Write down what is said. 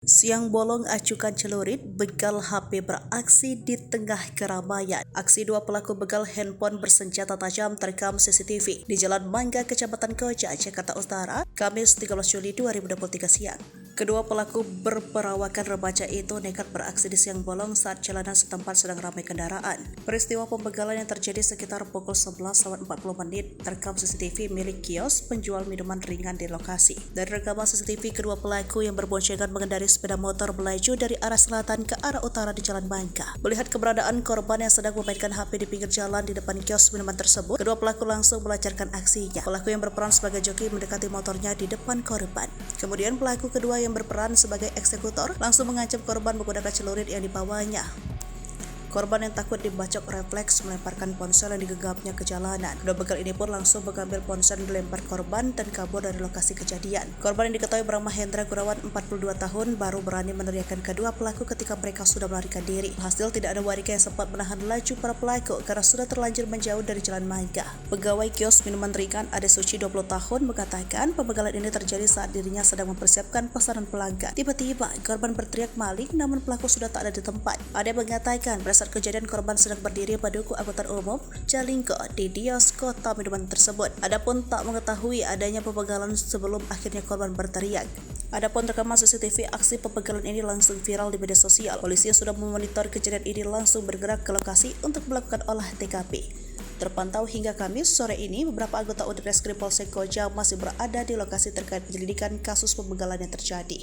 Siang bolong acukan celurit, begal HP beraksi di tengah keramaian. Aksi dua pelaku begal handphone bersenjata tajam terekam CCTV di Jalan Mangga, Kecamatan Koja, Jakarta Utara, Kamis 13 Juli 2023 siang. Kedua pelaku berperawakan remaja itu nekat beraksi di siang bolong saat jalanan setempat sedang ramai kendaraan. Peristiwa pembegalan yang terjadi sekitar pukul 11.40 terekam CCTV milik kios penjual minuman ringan di lokasi. Dari rekaman CCTV, kedua pelaku yang berboncengan mengendarai sepeda motor melaju dari arah selatan ke arah utara di Jalan Mangga. Melihat keberadaan korban yang sedang memainkan HP di pinggir jalan di depan kios minuman tersebut, kedua pelaku langsung melancarkan aksinya. Pelaku yang berperan sebagai joki mendekati motornya di depan korban. Kemudian pelaku kedua yang berperan sebagai eksekutor langsung mengancam korban menggunakan celurit yang dibawanya. Korban yang takut dibacok refleks melemparkan ponsel yang digenggamnya ke jalanan. Kedua begal ini pun langsung mengambil ponsel yang dilempar korban dan kabur dari lokasi kejadian. Korban yang diketahui bernama Hendra Gunawan, 42 tahun, baru berani meneriakkan kedua pelaku ketika mereka sudah melarikan diri. Hasil tidak ada warga yang sempat menahan laju para pelaku karena sudah terlanjur menjauh dari Jalan Mangga. Pegawai kios minuman ringan Ade Suci, 20 tahun, mengatakan pembegalan ini terjadi saat dirinya sedang mempersiapkan pesanan pelanggan. Tiba-tiba korban berteriak maling, namun pelaku sudah tak ada di tempat. Ade mengatakan saat kejadian korban sedang berdiri pada duku angkutan umum Jalingko di Dios kota minuman tersebut. Adapun tak mengetahui adanya pembegalan sebelum akhirnya korban berteriak. Adapun rekaman CCTV aksi pembegalan ini langsung viral di media sosial. Polisi yang sudah memonitor kejadian ini langsung bergerak ke lokasi untuk melakukan olah TKP. Terpantau hingga Kamis sore ini, beberapa anggota unit reskrim Polsek Koja masih berada di lokasi terkait penyelidikan kasus pembegalan yang terjadi.